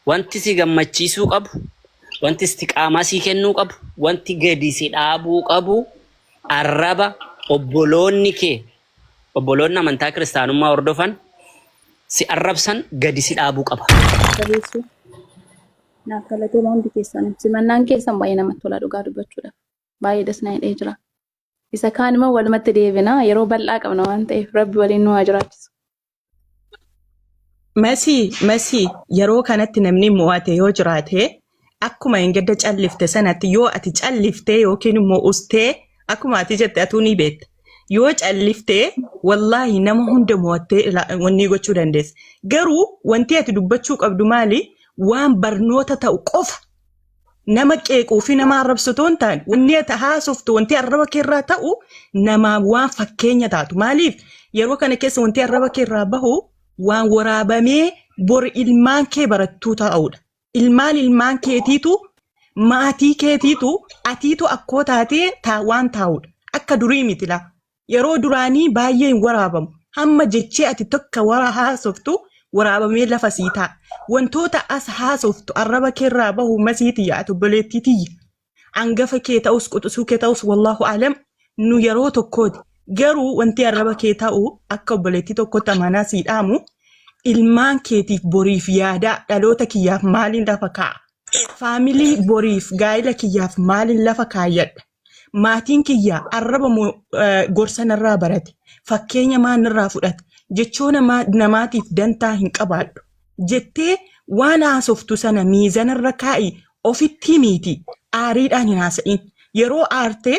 wanti si gammachiisuu qabu, wanti istiqaamaa si kennuu qabu, wanti gadi si dhaabuu qabu arraba obboloonni kee obboloonni amantaa kiristaanummaa hordofan si arrabsan gadi si dhaabuu qaba. Sabeessu naaf galatoo hundi keessan simannaan keessan baay'ee namatti tola dhugaa dubbachuudha. Baay'ee dasnaa'ee jira. Isa kaan immoo walumatti deebina yeroo bal'aa qabna waan ta'eef rabbi waliin nu haa jiraachisu. Masii yeroo kanatti namni mo'ate yoo jiraate akkuma hin gadda callifte sanatti yoo ati calliftee yookiin immoo ustee akkuma ati jette atuu ni beekta. Yoo calliftee wallaahi nama hunda mo'attee wanni gochuu dandeessa. Garuu wanti ati dubbachuu qabdu maali? Waan barnoota ta'u qofa. Nama qeequu fi nama arrabsatu hin taane wanni ati haasoftu wanti arraba keerraa ta'u nama waan fakkeenya taatu. Maaliif yeroo kana keessa wanti arraba keerraa bahu waan waraabamee bor ilmaan kee barattuu ta'udha. Ilmaan keetiitu maatii keetiitu atiitu akkoo taatee waan taa'udha. Akka durii miti laa. Yeroo duraanii baay'ee hin waraabamu. Hamma jechee ati tokko haasoftu waraabamee lafa sii ta'a. Wantoota as haasoftu arraba keerraa bahu masiiti yaa'atu obboleettitiyya. Hangafa kee ta'us quxisuu kee ta'us wallahu alam nu yeroo tokkooti. Garuu wanti arraba kee ta'u akka obboleettii tokkotti amanaa sii dhaamu ilmaan keetiif boriif yaadaa dhaloota kiyyaaf maaliin lafa kaa'a. Faamilii boriif gaa'ila kiyyaaf maaliin lafa kaayyadha. Maatiin kiyyaa arraba gorsanarraa barate fakkeenya maanirraa fudhate jechoo namaatiif dantaa hin qabaadhu jettee waan haasoftu sana miizanarra kaa'i ofitti himiiti aariidhaan hin haasa'in yeroo aartee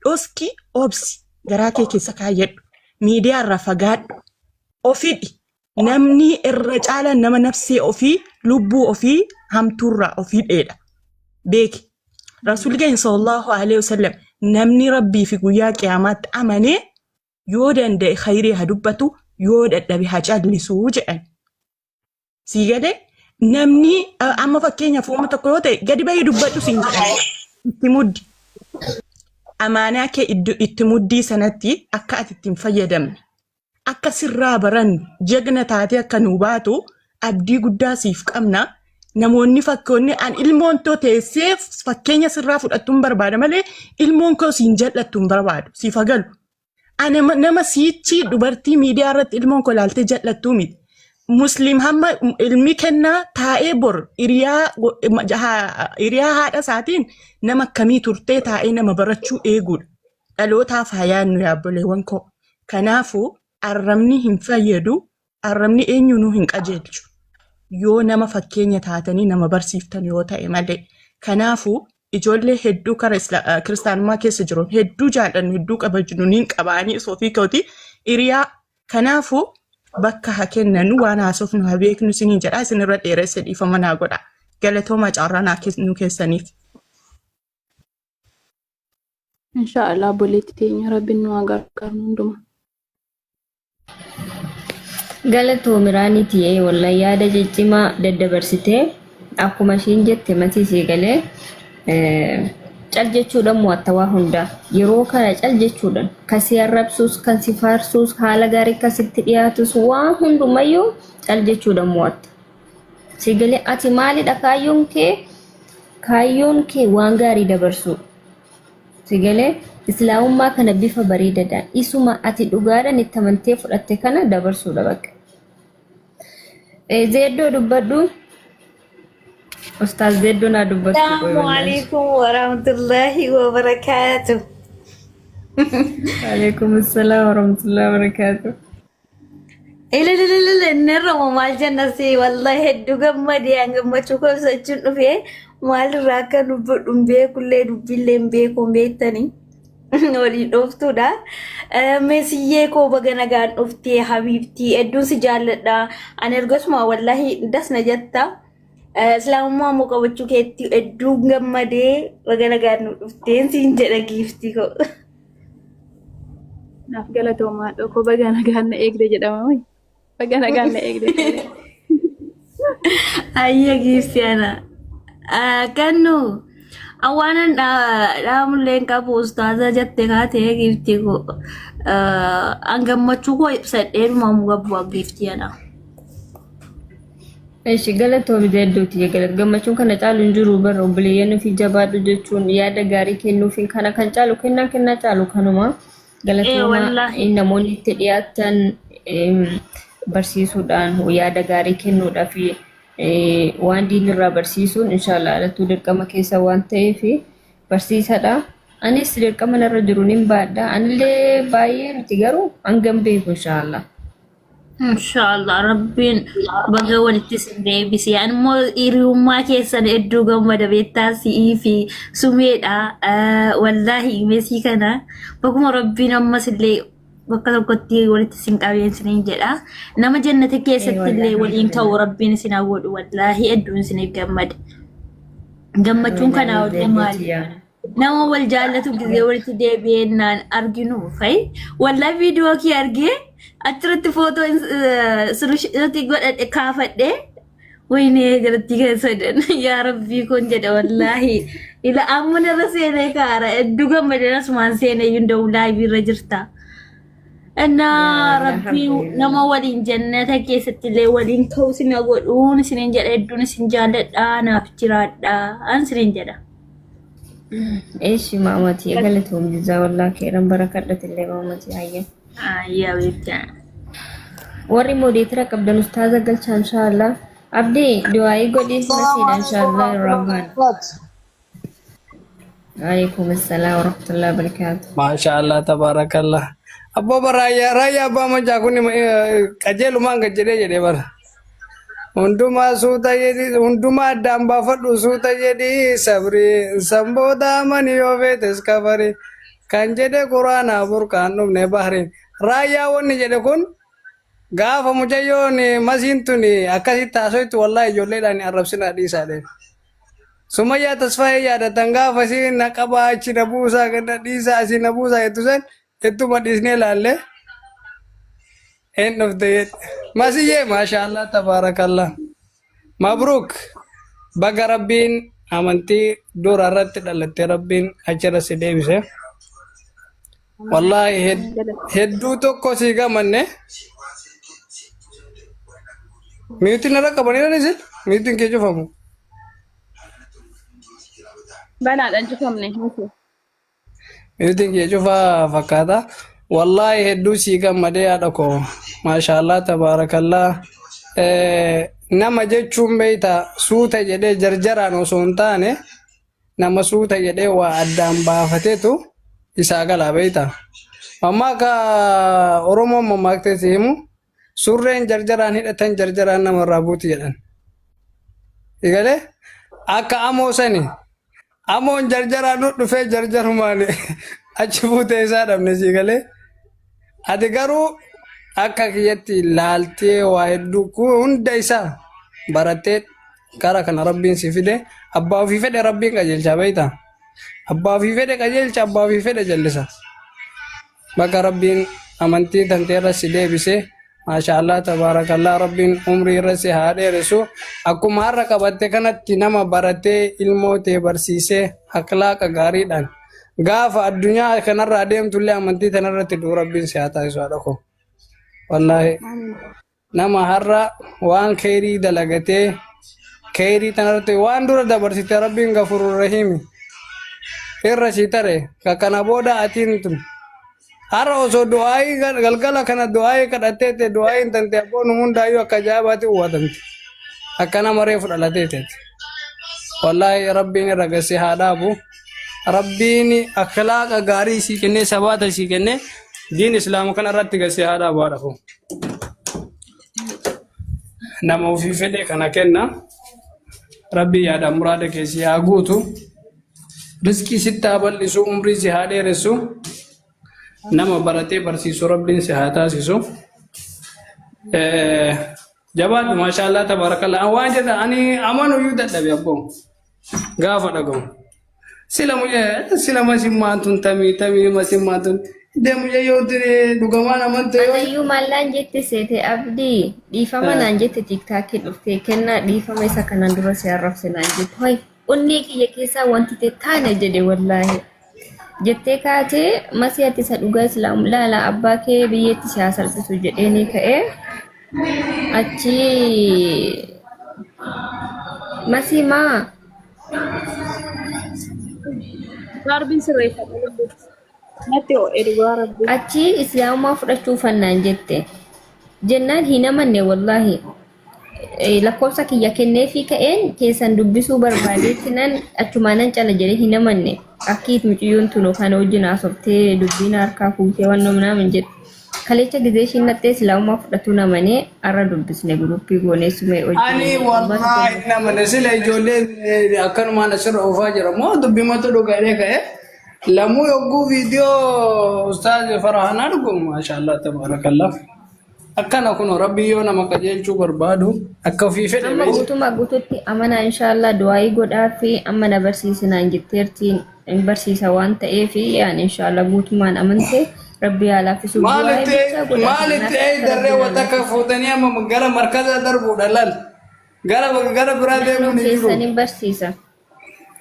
dhoski obsi garaa kee keessa kaayyadhu miidiyaarraa fagaadhu ofidhi namni irra caalaan nama nafsee ofii lubbuu ofii hamtuurraa ofii dheedha beeki rasuul keenya sallallahu alaihi wasallam namni rabbii fi guyyaa qiyaamaatti amanee yoo danda'e khayrii haa dubbatu yoo dadhabe haa callisuu jedhan. Sii gade namni amma fakkeenyaaf uuma tokko yoo ta'e gadi bahee dubbatu siin jedhan itti muddi. Amaanaa kee itti muddii sanatti akka ati ittiin fayyadamne akka sirraa baran jagna taatee akka nuu baatu abdii guddaa siif qabna. Namoonni fakkoonni an ilmoon too teessee fakkeenya sirraa fudhattuun barbaada malee ilmoon koo siin jallattuun barbaadu siif agalu. Nama siichi dubartii miidiyaa irratti ilmoon koo laaltee jallattuu miti. Musliim hamma ilmi kennaa taa'ee bor hiriyaa haadha isaatiin nama akkamii turtee taa'ee nama barachuu eeguudha. Dhalootaaf haa yaadnu yaabboleewwan koo. Kanaafuu arrabni hin fayyadu, arrabni eenyuunuu hin qajeelchu. Yoo nama fakkeenya taatanii nama barsiiftan yoo ta'e malee. Kanaafuu ijoollee hedduu karaa kiristaanummaa keessa jiru hedduu jaallannu hedduu kabajnu niin qabaanii soofii kooti hiriyaa. Kanaafuu bakka haa kennanu waan haasofnu haa beeknu isinii jedha isinirra dheeressa dhiifama naa godha. Galatooma caarraa naa nu keessaniif. Inshaallah boleetti teenya rabbiin nu haa gargaaru hundumaa. Galatoomii raaniitii wallahi yaada jijjiimaa daddabarsitee akkuma ishiin jette matiisii galee cal jechuudhaan mo'atta waa hundaa yeroo kana cal jechuudhaan kan si arrabsuus kan si faarsuus haala gaarii akkasitti dhiyaatus waan hundumayyuu cal jechuudhaan mo'atta. Si galee ati maalidha kaayyoon kee waan gaarii dabarsuu. Si galee islaamummaa kana bifa bareedaadhaan isuma ati dhugaadhaan itti amantee fudhatte kana dabarsuudha bakka. Zeeddoo dubbadhu. Ustaaz Zeeddoo naa dubbadhu. Assalamu alaikum warahmatullahi wabarakatuh. Alaikum assalam warahmatullahi wabarakatuh. Nirra maal jannasi wallahi hedduu gammadee gammachuu koo ibsachuun dhufee maalirraa akka dubbadhu beekullee dubbillee beekuun beektanii. Wali dhuftuudha. Mesiyyee koo baga nagaan dhuftee habiibtii hedduun si jaalladha. Ani ergasuma wallahi dasna jetta. Islaamummaa moo qabachuu keetti hedduu gammadee baga nagaan nu dhufteen siin jedha giiftii koo. Naaf galatoomaa dhokoo baga nagaan na eegde jedhama wayi. Baga nagaan na eegde. Ayya giiftii ana. Kannu awanan dhaamulleen qabu ustaaza jette kaatee giiftii koo an gammachuu koo ibsadhee dhumamu gabbuu giiftii ana. Eeshi galatoomii deedduuti galat gammachuun kana caalu hin jiru bara obboleeyyan fi jabaadhu jechuun yaada gaarii kennuufiin kana kan caalu kennaa caalu kanuma galatooma wallahi. namoonni itti dhiyaatan barsiisuudhaan yaada gaarii kennuudhaa fi waan diinirraa barsiisuun inshaallah alattuu dirqama keessa waan ta'eef barsiisadha. Anis dirqama narra jiru nin baadha. Anillee baay'ee miti garuu hangam beeku inshaallah. Inshallah Rabbiin baga walitti sin deebisee anmoo hiriyummaa keessan hedduu gammada beektaa si'ii fi sumeedha. Wallahi meesii kana baguma Rabbiin ammas illee bakka tokkotti walitti sin qabeen jedha. Nama jannata keessatti illee waliin ta'u Rabbiin sin hawwadhu wallahi hedduun sin gammada. Gammachuun kana waliin maali? Nama wal jaallatu gisee walitti deebi'ennaan arginu fa'i. Wallahi viidiyoo kee argee achirratti footoo irratti godhadhe kaafadhe wayne garatti keessadhan yaa rabbii kun jedha wallahi ila amma narra seenee kaara hedduu gammadeen asumaan seenee yunda'u laayivii irra jirta. Rabbii nama waliin jannata keessatti illee waliin ta'u sin godhuun isiniin jedha hedduun isin jaalladha naaf jiraadha an isiniin jedha. Eeshi maamati galatoomii jizaa wallaa keeran barakadhatillee maamati hayya. Ayyaa beektaa. Warri modeetira qabdan ustaaza galcha inshaallah. Abdii du'aayi godhiif nasiidha inshaallah irrahmaan. Waalaikum assalam warahmatullahi wabarakatuh. Mashallah tabarakallah. Abbo raya abba majaa kun qajeelumaan jedhee bara. Hundumaa suuta jedhi hundumaa addaan baafadhu suuta jedhi sabri sambooda mani yoo feetes kafari kan jedhe quraana burqaan dhumne bahrin. Raayyaa wanni jedhe kun gaafa mucayyoon masiin tun akkasitti haasoitti wallahi ijoolleedhaan arrabsinaa dhiisaadhe. Sumayyaa tasfaayee yaadatan gaafa si naqabaa achi na buusaa ganda dhiisaa asii na buusaa jettu san ittuma dhiisnee laalle hin dhufte jedhe. Masiyyee maashaallah tabaarakallah. Mabruuk baga rabbiin amantii dura irratti dhalatte rabbiin achirra si deebise. Wallahi hedduu tokko si gamanne. Miutiin irra qabanii isin miutiin kee cufamu. Banaadhaan cufamne. Miutiin kee cufaa fakkaata. Wallahi hedduu si gammadee haadha koo. Maashaallah tabaarakallah. Nama jechuun beeyta suuta jedhee jarjaraan osoo hin taane nama suuta jedhee waa addaan baafateetu isaa galaa beeyta. Amma akka Oromoon mammaaktee si himu surreen jarjaraan hidhatan jarjaraan namarraa buuti jedhan. Egalee akka amoo sani amoon jarjaraan dhufee jarjarumaan achi buutee isaa dhabne si galee. Ati garuu akka kiyyatti laaltee waa hedduu hunda isaa barattee karaa kana rabbiin si fide abbaa ofii fedhe rabbiin qajeelcha beeyta. Abbaa ofii fedhe qajeelcha abbaa ofii fedhe jallisa. Bakka rabbiin amantii tantee irra si deebise maashaallah tabaarakallah rabbiin umrii irra si haa dheeressu. Akkuma har'a qabatte kanatti nama baratee ilmoo tee barsiisee akhlaaqa gaariidhaan gaafa addunyaa kanarraa deemtullee amantii tanarratti duu rabbiin si haa taasisu haadha koo. Wallahi nama har'a waan khairii dalagatee khairii tanarratti waan dura dabarsite rabbiin gafurur rahimi irra si tare kana booda atiin tun har'a osoo du'aayi galgala kana du'aayi kadhatteete du'aayin tante abboon hundaayyuu akka jaabaatti uwwatamte akka nama reefu dhalateeteeti. Wallahi rabbiin irra gasee haa dhaabu. Rabbiin akhlaaqa gaarii si kennee sabaata si kennee diin islaamu kana irratti gasee haa dhaabu haadha koo. Nama ofii fedhe kana kenna. Rabbi yaada muraada keessi haa guutu. Rizqii sitti haa bal'isu umrii si haa dheeressu. Nama baratee barsiisu rabbiin si haa taasisu. Jabaadhu maashaallah tabaarakallah. Waan jedha ani amanuyyuu dadhabe abboon gaafa dhagahu. Sila masimmaantun tamii masimmaantun deemuje yoo ture dhugamaan amantee yoo. Anayyuu maallaan jette seete abdii dhiifama naan jette tiiktaakii dhuftee kennaa dhiifama isa kanaan dura si arrabse naan jette. Hoy onnee kiyya keessaa wanti ta'e taane jedhe wallaahi. Jettee kaatee masii ati isa dhugaa islaamu laala abbaa kee biyyeetti si haa salphisu jedheenii ka'ee achi masii maa Rabbiin sirreeffata. Natti ho'ee dhugaa rabbi. achi islaamummaa fudhachuu fannaan jette jennaan hin amanne wallaahi. Lakkoofsa kiyya kennee fi ka'een keessan dubbisuu barbaadeetti nan achumaanan cala jedhee hin amanne akkiit muciyyoon tunu kan wajjin haasoftee dubbiin harkaa fuutee waan namnaamin jedhu. Kalecha gizee ishiin nattee islaamummaa fudhatu namanee arra dubbisne guruppii gooneessumee Ani wallahi nama nasila ijoollee akkanumaan asirra oofaa jira moo dubbimatu dhugaadhee ka'e lamuu yogguu viidiyoo ustaaz Farahanaa dhugu maashaallah tabaarakallah akkana kun rabbi yoo nama qajeelchuu barbaadu akka ofii fedhe amma guutumaa guututti amana inshallah du'aayii godhaa fi amma na barsiisinaan jetteertiin hin barsiisa waan ta'eef yaan inshallah guutumaan amante rabbi haalaafisu maalitti darree wataka fuutanii amma gara markaza darbuudha lal gara biraa deemuun hin jiru keessan hin barsiisa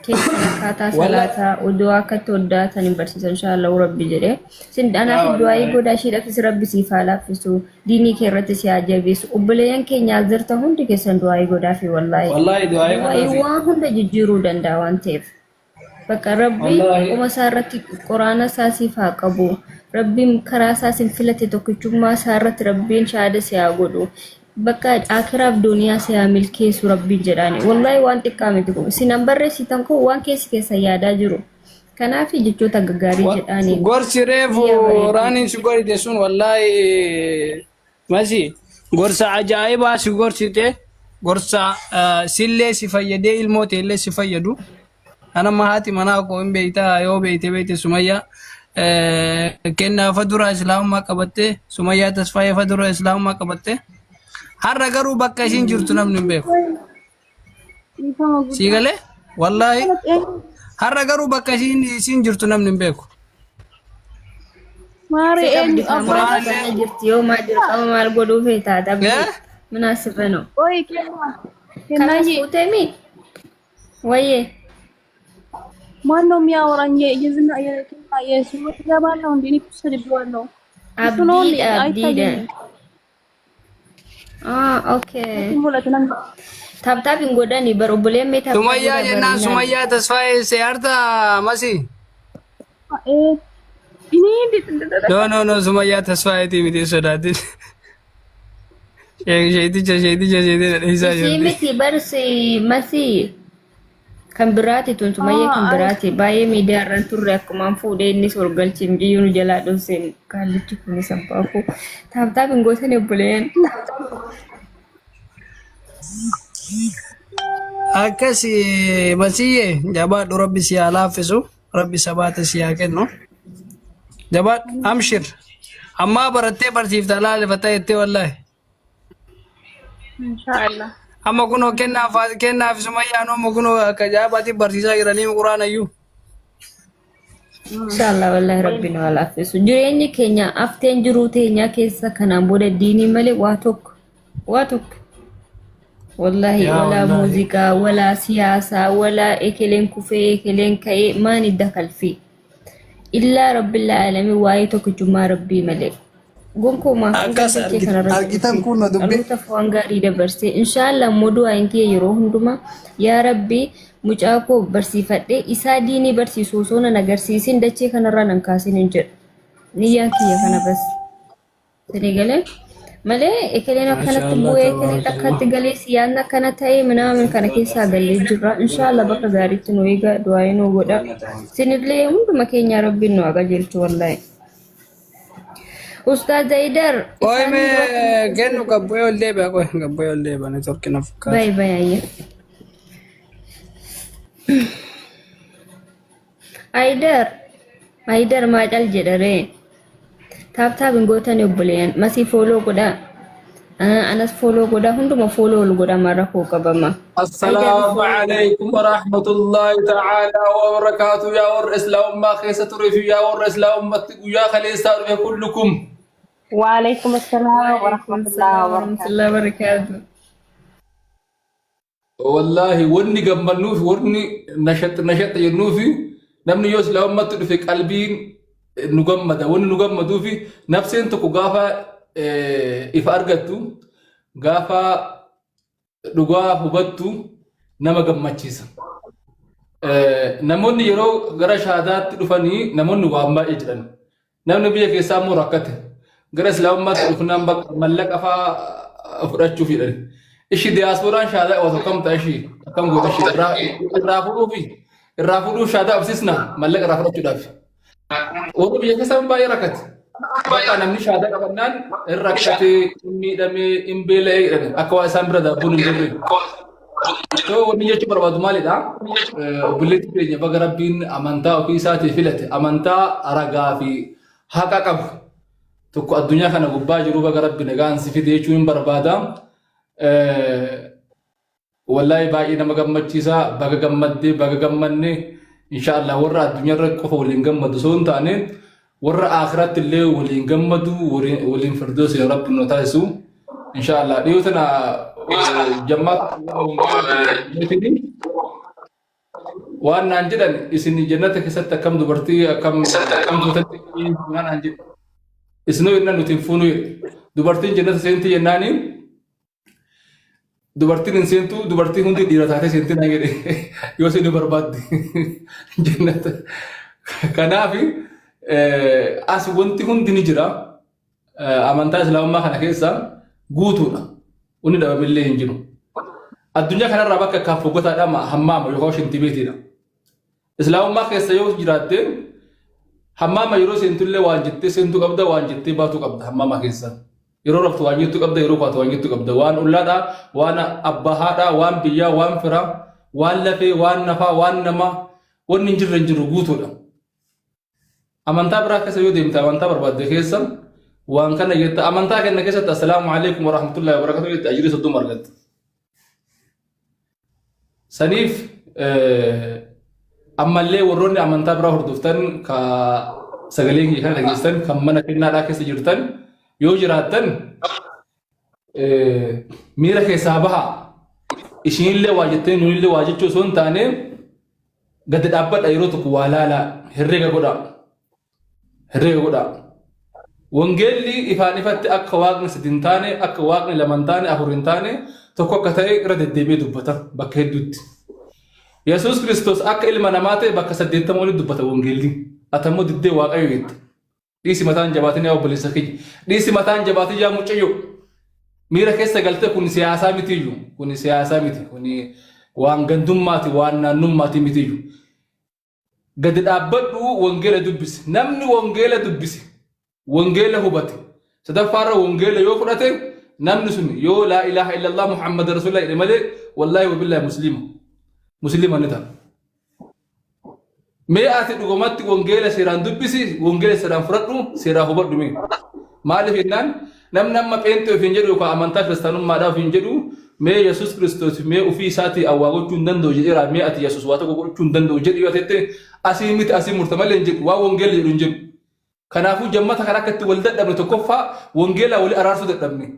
keessan akkaataa salaataa odoo akkatti hoddaatan hin barsiisa inshallah rabbi jedhee sin anaaf du'aayii godhaa ishiidhaafis rabbi siif haalaafisu diinii kee irratti si haa jabeessu obboleeyyan keenya azirta hundi keessan du'aayii godhaa fi wallahi du'aayii waan hunda jijjiiruu danda'a waan ta'eef bakka rabbi uma isaa irratti quraana isaa siif haa qabu rabbiin karaa isaa sin filate tokkichummaa isaa irratti rabbiin shahaada si haa godhu bakka akiraaf duniyaa si haa milkeessu rabbiin jedhaani wallahi waan xiqqaa miti kun sinan barreessitan kun waan keessa yaadaa jiru kanaaf jechoota gaggaarii jedhaani gorsi reefu raaniin si godhite sun wallahi masi gorsa ajaa'ibaa si gorsite gorsa sillee si fayyadee ilmoota illee si fayyadu ana mahaati manaa koo hin beeytaa yoo beeyte sumayyaa kenna fadura islaamummaa qabatte sumayyaa tasfaayee fadura islaamummaa qabatte har'a garuu bakka isiin jirtu namni hin beeku siigalee wallahi har'a garuu bakka isiin jirtu namni hin beeku Maari eenyu abbaa jirti yoo maa dirqama maal godhuu feetaa dhabde munaasifano Oi kenna. kanas fuutemi wayyee ማነው የሚያወራኝ? የዝና የስሙ ይገባለሁ እንዴ? እኔ ተሰድቤዋለሁ። abdiidha okay ታብታብ hin godhani bar obboleen mee taabtaa sumayyaa jennaan sumayyaa tasfaayee seerta masi no sumayyaa tasfaayeetii miti sodaatin sheeticha dhiisaa ishii jirti miti barsi masii kan biraati tun sumayyee kan biraati baay'ee miidiyaa irraan turre akkumaan fuudhee innis ol galchi mjiyyuu nu jalaa dhooseen kaallichi kun isa baafuu taabtaab hin gootan obboleen akkas masiyyee jabaadhu rabbi si haa laaffisu rabbi sabaata si haa kennu jabaadhu amshir ammaa barattee barsiifta laalifatta jettee wallahi ኢንሻአላህ amma kunoo kennaaf sumayyaan amma kunoo akka jaabaatti barsiisaa jiranii quraana iyyuu inshallah wallahi rabbi nu laaffisu jireenyi keenya afteen jiruu teenyaa keessa kanaan booda diinii malee waa tokko wallahi wala muuziqaa wala siyaasaa wala ekeleen kufee ekeleen ka'ee maan idda kalfii illaa rabbil alamin waa'ee tokkichummaa rabbii malee gonkumaa akkas argitan kun dubbi aluutaaf waan gaarii dabarsee inshallah moduu ayinkee yeroo hundumaa yaa rabbi mucaa koo barsiifadhee isaa diinii barsiisuu osoo nan agarsiisin dachee kanarraa nan kaasin hin jedhu niyyaan kiyya kana bas sanii galee malee ekeleen akkanatti bu'ee ekeleen akkatti galee siyaan akkana ta'ee minaamin kana keessaa gallee jirra inshallah bakka gaariitti nu eega du'aayii nu godha sinillee hunduma keenya rabbiin nu qajeelchu wallahi Ustaz Zaidar. Oi me kennu gabboy ol deebi'a qoy gabboy ol deebi'a ne torkina fakkaata. Bye ayya. Haidar maadal jedhare. Taabtaab hin gootan obboleeyyan masii fooloo godha. Anas fooloo godha hunduma fooloo ol godha marra koo qabama. السلام عليكم ورحمة الله تعالى وبركاته يا ور إسلام ما خيسة تريفي يا ور إسلام ما يا خليسة كلكم وعليكم السلام ورحمة الله وبركاته. والله وني قبل نوفي وني نشط ينوفي نمني يوس لو ما تدفي قلبين نقمد وني نقمد في نفسي انت كغافا إفارقتو غافا dhugaa hubattu nama gammachiisa. Namoonni yeroo gara shahaadaatti dhufanii namoonni waan baay'ee jedhan. Namni biyya keessaa immoo rakkate. Gara islaamummaatti dhufnaan bakka mallaqa fa'aa fudhachuuf jedhan. Ishi diyaaspooraan shahaadaa osoo kam ta'a ishii akkam goota ishii irraa fuudhuuf shahaadaa absisna mallaqa irraa fudhachuudhaaf. Warri biyya keessaa baay'ee rakkate. Bakka namni shahaadaa qabannaan hin rakkatee, hin miidhamee, hin beela'ee jedhan akka waa isaan bira daabbuun hin jirre. Wanni jechuun barbaadu maalidha? Obboleetti keenya baga Rabbiin amantaa ofii isaatii filate amantaa ragaa fi haqa qabu tokko addunyaa kana gubbaa jiru baga Rabbi nagaan si fide jechuun hin barbaada. Wallahi baay'ee nama gammachiisa. Baga gammaddee baga gammanne inshaallah warra addunyaa irra qofa waliin gammadu osoo hin taane warra akhiratti illee waliin gammadu waliin firdoosi Rabbi nu taasisu inshaallah. Dhiyoo tana jamaat waan naan jedhan isin jannata keessatti akkam dubartii akkam duutatti naan jedhan isinoo inna nuti hin fuunu dubartiin jannata seenti jennaani dubartiin hin seentu dubartii hundi dhiira taatee seenti naan jedhe yoo isin barbaadde jannata kanaaf as wanti hundi ni jira amantaa islaamummaa kana keessa guutuudha. Uni dhabamillee hin jiru. Addunyaa kanarraa bakka kan fogotaadha hammaama yookaan shintibeetiidha. Islaamummaa keessa yoo jiraatte hammaama yeroo seentullee waan jettee seentuu qabda waan jettee baatu qabda hammaama keessa. Yeroo raftu waan jettu qabda yeroo baatu waan jettu qabda waan ollaadha waan abbahaadha waan biyyaa waan firaa waan lafee waan nafaa waan namaa wanni hin jirre hin jiru guutuudha. Amantaa biraa keessa yoo deemte amantaa barbaadde keessa waan kana jetta amantaa kenna keessatti assalaamu alaykum wa rahmatullahi wa barakatuh jetta ajiri soddoma argatte. Saniif ammallee warroonni amantaa biraa hordoftan ka sagalee kee kana dhageessan kan mana kennaadhaa keessa jirtan yoo jiraattan miira keessaa baha ishiinillee waa jettee nunillee waa jechuu osoo hin taane gadi dhaabbadha yeroo tokko waa laalaa herreega godhaa. Wangeelli ifaan ifatti akka waaqni sadii hin taane akka waaqni lama hin taane afur hin taane tokko akka ta'e irra deddeebi'ee dubbata bakka hedduutti. Yesuus Kiristoos akka ilma namaa ta'e bakka 80 walitti dubbata wangeelli. Atammoo diddee waaqayyo jette. Dhiisi mataan jabaatiin yaa obboleessa kiyya. Dhiisi mataan jabaatiin yaa mucayyoo. Miira keessa galtee kun siyaasaa mitiyyuu. Kun siyaasaa miti. Kun waan gandummaati waan naannummaati mitiyyuu. Gadi dhaabbadhu wangeela dubbisi. Namni wangeela dubbisi. Wangeela hubate. Sadaffaarra wangeela yoo fudhate namni sun yoo laa ilaaha illallah Muhammad Rasulullah jedhe malee wallaahi wa billaahi muslima. Muslima ni ta'a. Mee ati dhugumatti wangeela seeraan dubbisi wangeela seeraan fudhadhu seeraa hubadhu mee. Maaliif jennaan namni amma pheenxee ofiin jedhu yookaan amantaa kiristaanummaadhaa ofiin jedhu mee Yesuus Kiristoos mee ofii isaatii awwaa gochuu hin danda'u jedheera mee ati Yesuus waa tokko gochuu hin danda'u jedhu yoo ta'e asii miti asii murtamalee hin jedhu waa wangeela jedhu hin jedhu. Kanaafuu jammata kan akka itti wal dadhabne tokkoffaa wangeela walii araarsuu dadhabne.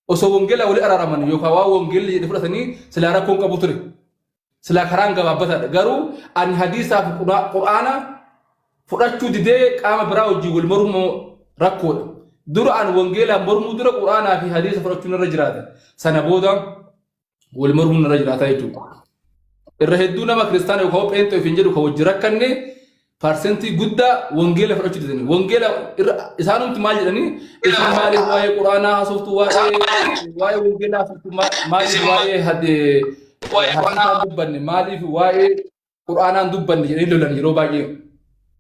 Osoo wangeela walii araaraman yookaan waa wangeela jedhe fudhatanii silaa rakkoon qabu ture. Silaa karaan gabaabbataadha. Garuu ani hadiisaaf quraana fudhachuu didee qaama biraa wajjin wal mormuu rakkoodha. Dura an wangeelaan mormuu dura quraanaa fi hadiisa fudhachuun irra jiraata. Sana booda wal mormuun irra jiraata jechuudha. Irra hedduu nama kiristaana yookaan pheenxee ofiin jedhu kan wajjin rakkanne parsentii guddaa wangeela fudhachuu didanii. Wangeela isaanumti maal jedhanii isin maaliif waa'ee quraanaa haasoftu waa'ee wangeelaa haasoftu maaliif waa'ee hadiisaan dubbanne maaliif waa'ee quraanaan dubbanne jedhanii lolan yeroo baay'ee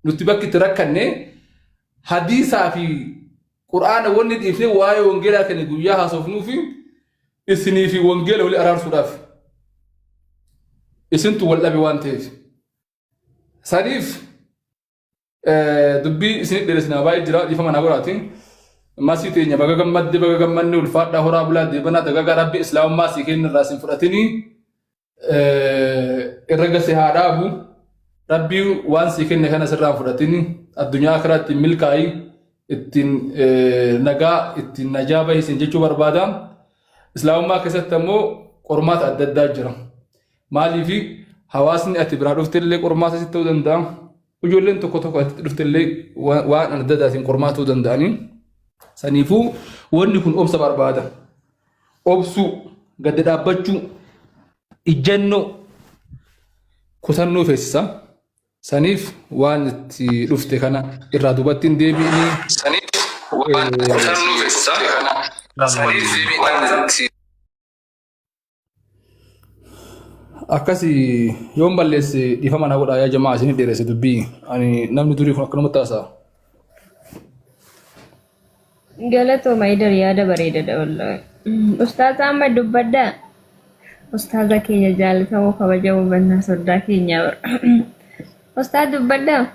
nuti bakki itti rakkanne hadiisaa fi quraana wanni dhiifnee waa'ee wangeelaa kana guyyaa haasofnuufi isinii fi wangeela walii araarsuudhaaf isintu wal dhabe waan ta'eef saniif dubbii isinit dheeressinaa baay'ee jira dhiifama naa godhaatiin masii teenya baga gammanne ulfaadhaa horaa bulaa deebanaa dagagaa rabbi islaamummaa sii kenna irraa isin fudhatinii irra gase haa dhaabu rabbii waan sii kenne kana sirraan fudhatinii addunyaa akhiraa ittiin milkaa'ii ittiin nagaa ittiin najaa bahisin jechuu barbaada. Islaamummaa keessatti ammoo qormaata adda addaa jira. Maaliifi hawaasni ati biraa dhuftellee qormaata sitti ta'uu danda'a. Ijoolleen tokko tokko ati dhuftellee waan adda addaatiin qormaata ta'uu danda'anii. Saniifuu wanni kun obsa barbaada. Obsuu, gadi dhaabbachuu, ijjannoo kutannoo feesisa. Saniif waan itti dhufte kana irraa duubatti hin deebi'inii. Akkasii yoon balleesse dhiifama na godhaa yaa jamaa isinii dheeresse dubbii ani namni durii kun akkanumatti haasa'a. Galatooma idar yaada bareedaadha wallahi. Ustaaz Ahmad dubbaddaa. Ustaaza keenya jaalatamoo kabajamoo bannaa soddaa keenya Ustaaz dubbaddaa.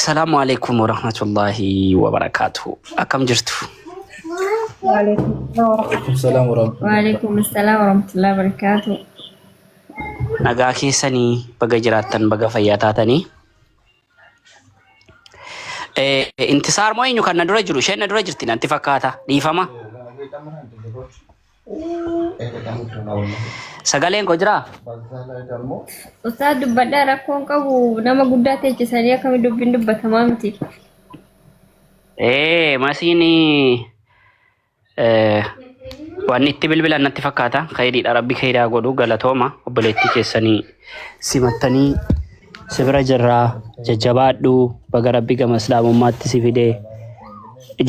Salaamu alaikum warahmatullahi wabarakatuh. Akkam jirtu? Waalaikum salaam warahmatullahi wabarakatuh. Nagaa keessanii baga jiraattan baga fayyaa taatanii. Intisaar moo eenyu kan na dura jiru? Isheen na dura jirti natti fakkaata. Dhiifama. Sagaleen koo jiraa? Ustaaz dubbadhaa rakkoon qabu nama guddaa teechisanii akkami dubbiin dubbatamaa miti. Masiini waan itti bilbilan natti fakkaata. Khayriidha rabbi khayraa godhu galatooma obboleettii keessanii simattanii sibira jirraa jajjabaadhu baga rabbi gama islaamummaatti si fidee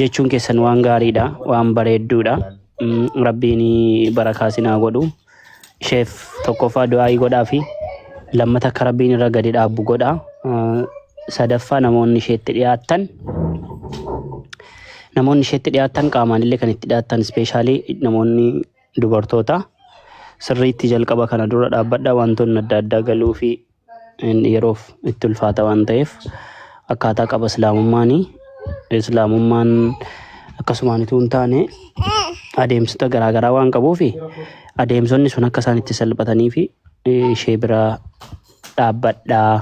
jechuun keessan waan gaariidha waan bareedduudha. Rabbiin barakaa sinaa godhu. Isheef tokkoffaa du'aayii godhaa fi lammata akka rabbiin irra gadi dhaabbu godha. Sadaffaa namoonni isheetti dhiyaatan qaamaan illee kan itti dhiyaatan ispeeshaalii namoonni dubartoota sirriitti jalqaba kana dura dhaabbadha wantoonni adda addaa galuu fi yeroof itti ulfaata waan ta'eef akkaataa qaba islaamummaan akkasumaanituu hin taane adeemsota garaagaraa waan qabuuf adeemsonni sun akka isaan itti salphatanii fi ishee bira dhaabbadhaa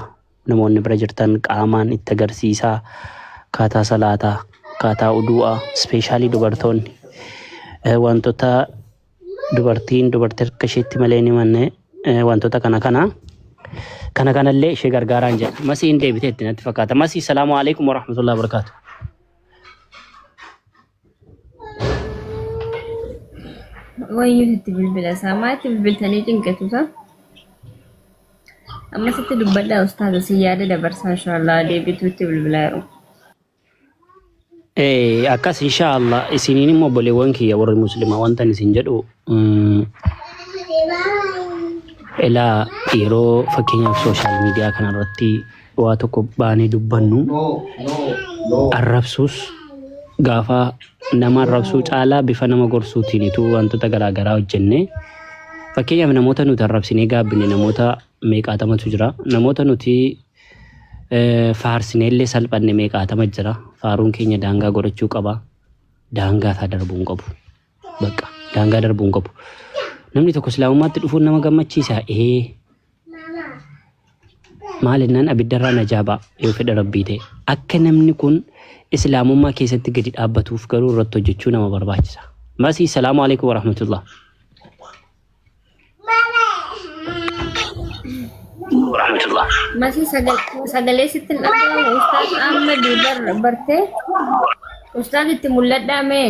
namoonni bira jirtan qaamaan itti agarsiisaa akkaataa salaataa akkaataa udu'aa ispeeshaalii dubartoonni wantoota dubartii akka isheetti malee ni manne wantoota kanallee ishee gargaaraan jedha. Masii hin deebiteetti natti fakkaata. Masii salaamu alaikum warahmatullahi wabarakatuh. Wayyuu sitti bilbila isaa maatti bilbiltanii cinqatuusa. Amma sitti dubbadhaa ustaaza si yaada dabarsaa inshaallah deebituutti bilbilaa jiru. Akkas inshaallah isiniin immoo obboleewwan kiyya warri muslimaa wantan isin jedhu ilaa yeroo fakkeenyaaf sooshaal miidiyaa kanarratti waa tokko baanee dubbannu arrabsuus gaafa nama arrabsuu caalaa bifa nama gorsuutiinitu wantoota garaagaraa hojjenne fakkeenyaaf namoota nuti arrabsinee gaabbine namoota meeqaatamatu jira namoota nuti faarsineellee salphanne meeqaatama jira faaruun keenya daangaa godhachuu qaba daangaa isaa darbuu hin qabu bakka daangaa darbuu hin qabu namni tokko islaamummaatti dhufuun nama gammachiisa maal jennaan abiddarraa najaabaa yoo fedha rabbii ta'e akka namni kun islaamummaa keessatti gadi dhaabbatuuf garuu irratti hojjechuu nama barbaachisa. Masii salaamu alaikum warahmatullah. Masih sagalee sitti dhagahamu Ustaaz Ahmad bartee Ustaaz itti mul'adhaame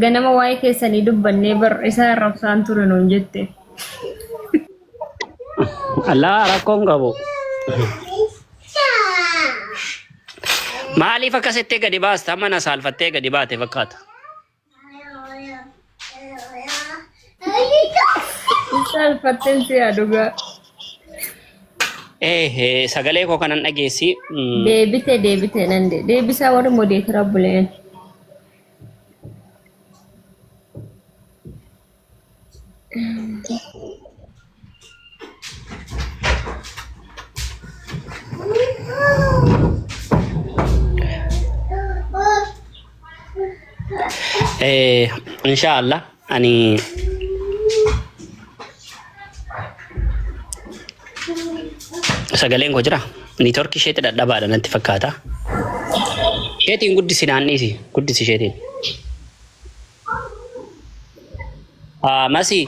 ganama waa'ee keessanii dubbannee bar isaa arrabsaan ture nuun jette. Allah rakkoon qabu. Maaliif akkasitti gadi baasta amma na saalfattee gadi baate fakkaata. Saalfatteen si adugaa. Sagalee koo kanan dhageessi. Deebite nande deebisaa warri modeetira buleen. Inshallah ani sagaleen koo jira niitoorkii isheetti dadhabaadha natti fakkaata. Isheetiin guddisi naannisi guddisi isheetiin. Masi.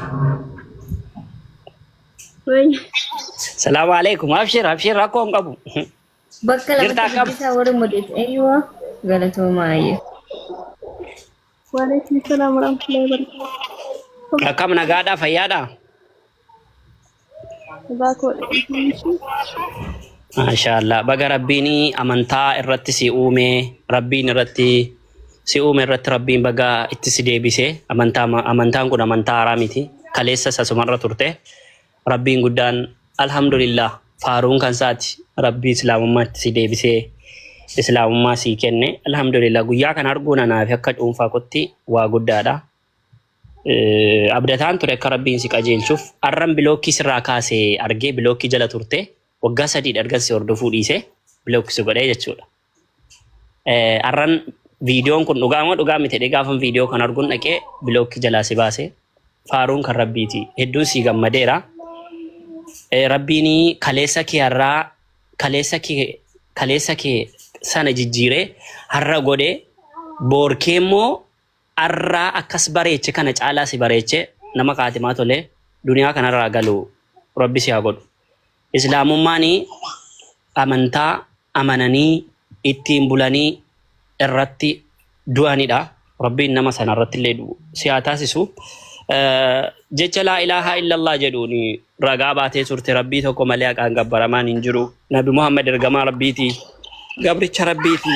Salaamu alaikum abshir rakkoo hin qabu. Bakka lamatti deebisaa warri modeetu eeyyuu galatoomaa ayye. Waalaikum salaam warahmatullahi wabarakatuh. Akkam nagaadhaa fayyaadhaa? Dhugaa koodha. Maashaallah. Baga rabbiin amantaa irratti si uume, rabbiin irratti si uume irratti rabbiin baga itti si deebise. Amantaan kun amantaa haaraa miti. Kaleessa sasumarra turte. Rabbiin guddaan alhamdulillah faaruun kan saati rabbii islaamummaa itti si deebisee islaamummaa sii kenne. Alhamdulillah guyyaa kan arguun anaaf akka dhuunfaa kotti waa guddaadha. Abdataan ture akka rabbiin si qajeelchuuf arran bilookkii sirraa kaasee argee bilookkii jala turte waggaa 3 dargan si hordofuu dhiise bilookkii si godhee jechuudha. Arran viidiyoon kun dhugaa miti jedhee gaafan viidiyoo kan arguun dhaqee bilookkii jalaa si baase faaruun kan rabbiiti. Hedduun si gammadeera. Rabbiin kaleessa kee sana jijjiiree har'a godhee boorkee immoo arraa akkas bareeche kana caalaa si bareeche nama kaatimaa tolee duniyaa kanarraa galu rabbi si haa godhu. Islaamummaan amantaa amananii ittiin bulanii irratti du'anidha. Rabbiin nama sana irratti illee si haa taasisu. Jecha laa ilaaha illallah jedhuun ragaa baatee turte rabbii tokko malee haqaan gabbaramaan hin jiru. Nabi Muhammad ergamaa rabbiiti. Gabricha rabbiiti.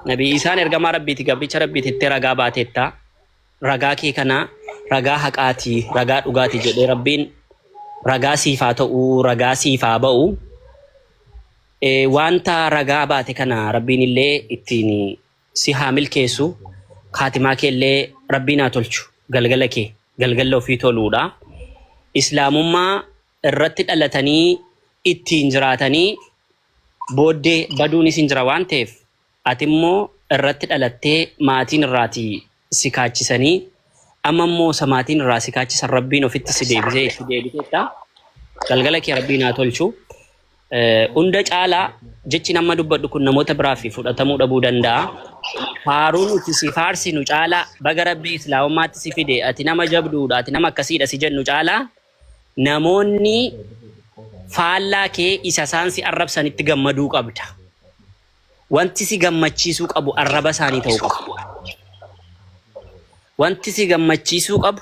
Nabi Isaan ergamaa rabbiiti. Gabricha rabbiiti itti ragaa baateetta. Ragaa kee kana ragaa haqaati, ragaa dhugaati jedhee rabbiin ragaa siifaa ta'uu, ragaa siifaa ba'u. Wanta ragaa baate kana rabbiin illee ittiin si haa milkeessu. Kaatimaa kee illee rabbiin haa tolchu. Galgala kee galgala ofii toluudha. Islaamummaa irratti dhalatanii ittiin jiraatanii booddee baduunis hin jira waan ta'eef ati immoo irratti dhalattee maatiin irraatii si kaachisanii amma immoo maatiin irraa si kaachisan rabbiin ofitti si deebisee itti deebiteetta. Galgala kee rabbiin haa tolchu. Hunda caalaa jechi nama dubbadhu kun namoota biraaf fudhatamuu dhabuu danda'a. Faaruun nuti si faarsinu caalaa baga rabbii islaamummaatti si fide ati nama jabduudha ati nama akkasiidha si jennu caalaa namoonni faallaa kee isa isaan si arrabsanitti gammaduu qabda. Wanti si gammachiisuu qabu arraba isaanii ta'uu qabu. Wanti si gammachiisuu qabu,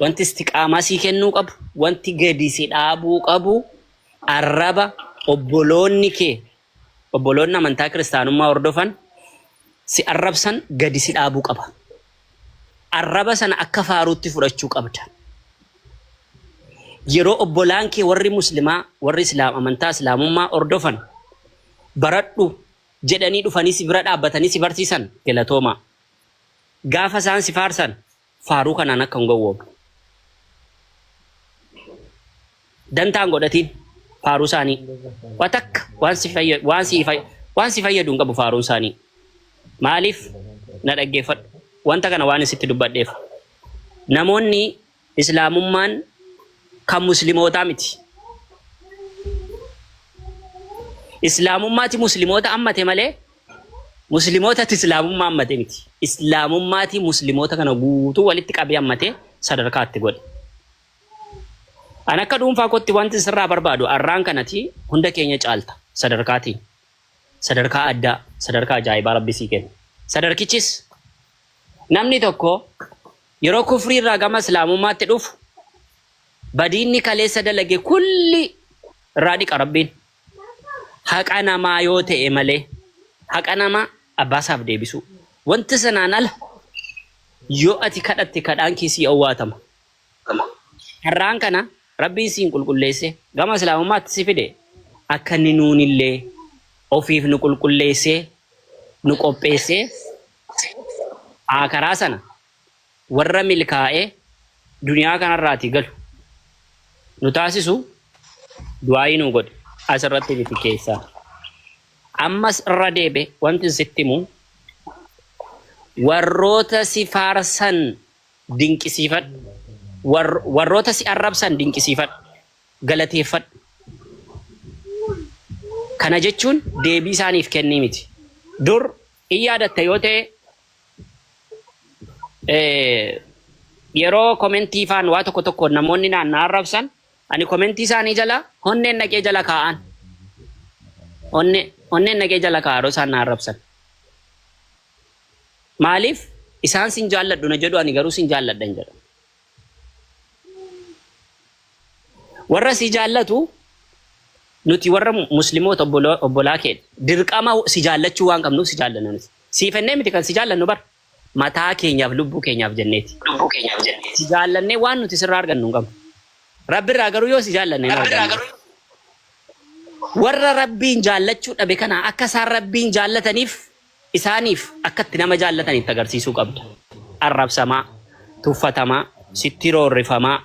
wanti istiqaamaa si kennuu qabu, wanti gadi si dhaabuu qabu arraba obboloonni kee obboloonni amantaa kiristaanummaa hordofan si arrabsan gadi si dhaabuu qaba. Arraba sana akka faaruutti fudhachuu qabda. Yeroo obbolaan kee warri muslimaa warri amantaa islaamummaa hordofan baradhu jedhanii dhufanii si bira dhaabbatanii si barsiisan galatooma. Gaafa isaan si faarsan faaruu kanaan akka hin gowwoomne. Dantaan godhatiin faaruu isaanii watakka waan si fayyadu hin qabu faaruu isaanii. Maaliif na dhaggeeffadhu wanta kana waan isitti dubbadheef namoonni islaamummaan kan muslimootaa miti. Islaamummaati muslimoota ammate malee muslimootatti islaamummaa ammate miti. Islaamummaati muslimoota kana guutuu walitti qabee ammate sadarkaatti godhe. An akka dhuunfaa kootti wanti sirraa barbaadu arraan kanatti hunda keenya caalta sadarkaatiin. Sadarkaa addaa, sadarkaa ajaa'ibaa rabbi sii kenna. Sadarkichis namni tokko yeroo kufrii irraa gama islaamummaatti dhufu badiinni kaleessa dalage kulli irraa dhiqa rabbiin. Haqa namaa yoo ta'e malee haqa namaa abbaasaaf deebisu. Wanti sanaan ala yoo ati kadhatte kadhaan keessii owwaatama. Har'aan kana rabbiin siin qulqulleesse gama islaamummaatti si fide akka inni nuunillee ofiif nu qulqulleessee nu qopheessee karaa sana warra milkaa'ee duniyaa kanarraati galu nu taasisu du'aayii nu godhe asirratti biti keessaa. Ammas irra deebe wanti sitti himu warroota si faarsan dinqisiifadhu. Warroota si arrabsan dinqisiifadhu. Galateeffadhu. Kana jechuun deebii isaaniif kennii miti. Dur in yaadatta yoo ta'e yeroo komentii faan waa tokko tokko namoonni naannaa arrabsan ani komentii isaanii jala onneen naqee jala kaa'an. Onneen naqee jala kaa'an yeroo isaan na arrabsan. Maaliif isaan sin jaalladhu na jedhu ani garuu sin jaalladhan jedha. warra si jaallatu nuti warra musliimoota obbolaa kee dirqama si jaallachuu waan qabnuuf si jaallannunis siifannee miti kan si jaallannu bar mataa keenyaaf lubbuu keenyaaf jenneeti si jaallannee waan nuti sirraa argannu hin qabnu rabbi irraa garuu yoo si jaallanne warra rabbiin jaallachuu dhabe kana akka isaan rabbiin jaallataniif isaaniif akkatti nama jaallataniif agarsiisuu qabdu arrabsamaa tuffatamaa sitti roorrifamaa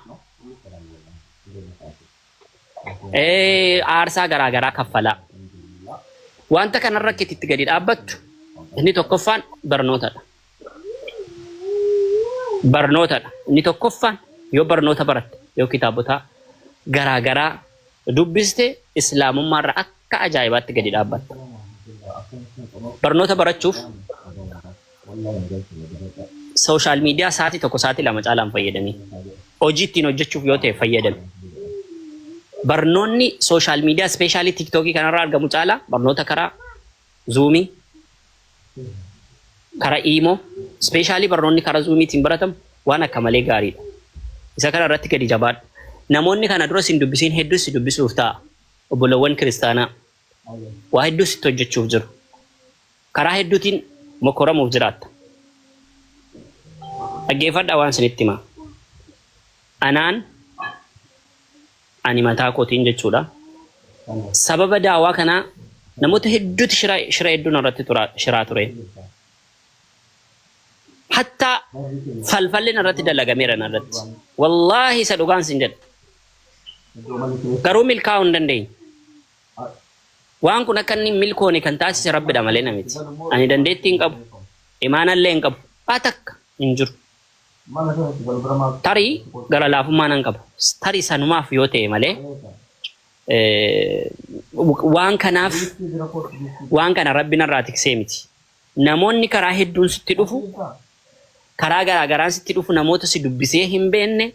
aarsaa garaagaraa kaffalaa wanta kanarra itti gadi dhaabbattu inni tokkoffaan barnootadha. Inni tokkoffaan yoo barnoota baratte yoo kitaabota garaagaraa dubbiste islaamummaarra akka ajaa'ibaatti gadi dhaabbatta. Barnoota barachuuf sooshaal miidiyaa sa'aatii tokko sa'aatii lama caalaan fayyadamii hojii ittiin hojjechuuf yoo ta'e fayyadami. Barnoonni sooshaal miidiyaa ispeeshaalii tiiktookii kanarraa argamu caalaa barnoota karaa zuumii karaa iimoo ispeeshaalii barnoonni karaa zuumiitiin baratamu waan akka malee gaariidha. Isa kana irratti gadi jabaadhu. Namoonni kana dura sin dubbisiin hedduu si dubbisuuf ta'a. Obbolawwan kiristaanaa waa hedduu sitti hojjechuuf jiru. Karaa hedduutiin mokoramuuf jiraatta. Dhaggeeffadhaa waan sinitti himaa. Ani mataa kootiin jechuudha. Sababa daawaa kanaa namoota hedduutti shira hedduun irratti shiraa ture. Hatta falfalleen irratti dalagameera irratti. Wallaahi isa dhugaan sin jedha. Garuu milkaa'uu hin dandeenye. Waan kun akka inni milkoone kan taasise Rabbidha malee namiti. Ani dandeettii hin qabu. Imaanallee hin qabu. Waa takka hin jiru. Tarii gara laafummaa nan qaba. Tarii sanumaaf yoo ta'e malee waan kana Rabbi narraa tiksee miti. Namoonni karaa hedduun sitti dhufu karaa garaagaraan sitti dhufu namoota si dubbisee hin beenne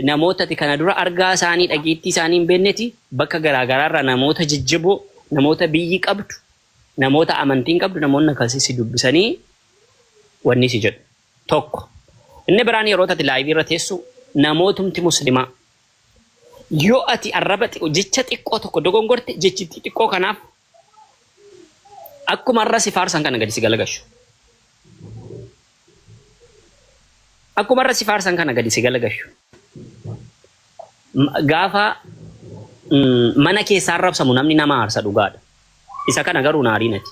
namoota kana dura argaa isaanii dhageettii isaanii hin beenneti bakka garaagaraarraa namoota jajjaboo namoota biyyi qabdu namoota amantiin qabdu namoonni akkasii si dubbisanii wanni si jedhu tokko. Inni biraan yeroo ati laayivii irra teessu namootumti muslimaa yoo ati arraba jecha xiqqoo tokko dogongorte jechi xiqqoo kanaaf akkuma arra si faarsan kana gadi si galagashu. Akkuma arra si faarsan kana gadi si galagashu. Gaafa mana keessaa arrabsamu namni nama aarsa dhugaadha. Isa kana garuu naariinati.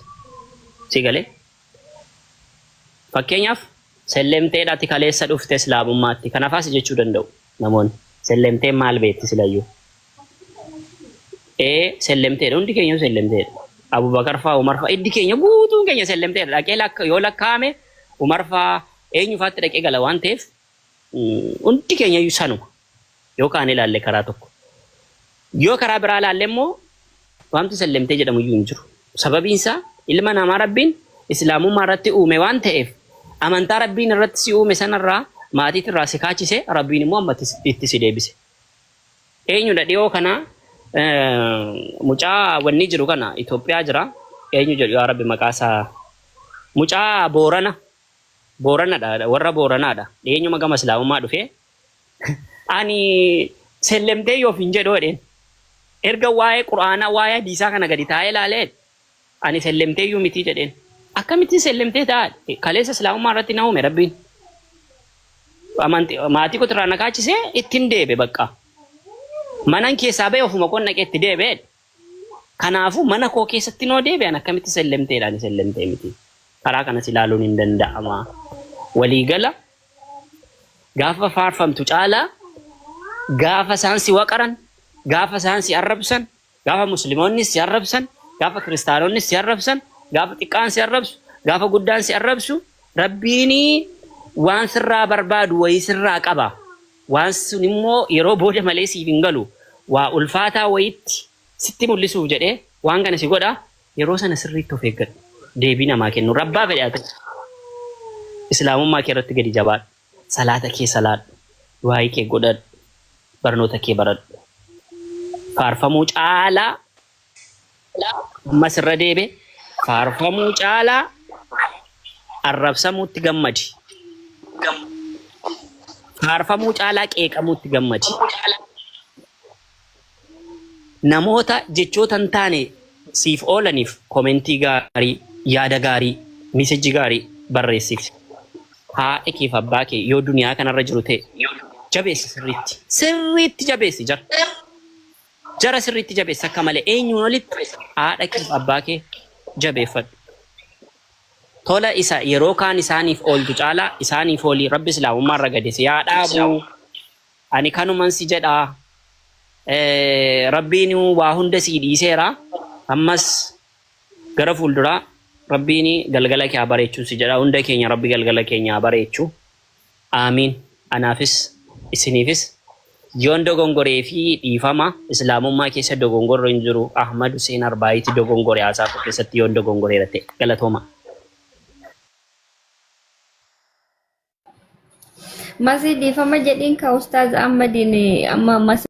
Si galee? Fakkeenyaaf sellemteedhaatti kaleessa dhufte islaamummaatti kanafaas jechuu danda'u namoonni. Sellemteen maal beekti silayyuu? Sellemteedha hundi keenya sellemteedha. Abubakar fa'aa Umar fa'aa iddi keenya guutuun keenya sellemteedha. Dhaqee yoo lakkaa'ame Umar fa'aa eenyufaatti dhaqee gala waan ta'eef hundi keenya iyyuu sanuma. Yoo kaan ilaalle karaa tokko. Yoo karaa biraa ilaalle immoo wanti sellemtee jedhamu iyyuu hin jiru. Sababiin isaa ilma namaa Rabbiin islaamummaa irratti uume waan ta'eef amantaa Rabbiin irratti si uume sanarraa maatii irraa si kaachise Rabbiin immoo ammatti itti si deebise. Eenyudha dhiyoo kana mucaa wanni jiru kana Itoophiyaa jira. Eenyu jedhu yaa Rabbi maqaasaa mucaa Booranadha warra Booranaadha. Eenyuma gama islaamummaa dhufee ani sellemtee yoo hin jedhoodheen erga waa'ee quraanaa waa'ee hadiisaa kana gadi taa'ee ilaalee ani sellemtee iyyuu miti jedheen. Akkamitti sellemtee ta'a kaleessa islaamummaa irratti na uume Rabbiin. Maatii koo irraa na kaachisee ittiin deebe bakka. Manan keessaa ba'e ofuma koo naqee itti deebe. Kanaafuu mana koo keessatti noo deebi'an akkamitti sellemteedhaan sellemtee miti. Karaa kanas ilaaluun hin danda'ama. Waliigala gaafa faarfamtu caalaa gaafa isaan si waqaran gaafa isaan si arrabsan gaafa musliimoonni si arrabsan gaafa kiristaanonni si arrabsan gaafa xiqqaan si arrabsu gaafa guddaan si arrabsu Rabbiin waan sirraa barbaadu wayii sirraa qaba. Waan sun immoo yeroo booda malee siif hin galu waa ulfaataa wayitti sitti mul'isuuf jedhee waan kana si godha yeroo sana sirriitti of eeggadhu. Deebii namaa kennu rabbaa fedhaate islaamummaa kee irratti gadi jabaadhu. Salaata kee salaadhu. Du'aa kee godhadhu. Barnoota kee baradhu. Faarfamuu caalaa ammas irra deebe faarfamuu caalaa arrabsamuutti gammadi. Faarfamuu caalaa qeeqamuutti gammadi. namoota jechoota hin taane siif oolaniif komentii gaarii, yaada gaarii, miseji gaarii barreessiif. Haadha kee fi abbaa kee yoo duniyaa kanarra jiru ta'e jabeessi sirriitti. Sirriitti jabeessi jara. Jara sirriitti jabeessi akka malee eenyuun olitti haadha kee fi abbaa kee jabeeffadhu. Tola isa yeroo kaan isaaniif ooltu caalaa isaaniif oolii rabbi islaamummaa irra gade si yaa dhaabu. Ani kanuman si jedhaa. Rabbiin waa hunda si dhiiseera. Ammas gara fuulduraa rabbiin galgala kee bareechuu si jedha. Hunda keenya rabbi galgala keenya bareechuu. Aamiin. Anaafis isiniifis yoon dogongoree fi dhiifama islaamummaa keessa dogongorro hin jiru. Ahmad Hussein Arbaayitti dogongoree haasaa keessatti yoon dogongoree irratti galatooma. Masih di fama jedin ka Ustaz Ahmadin amma mas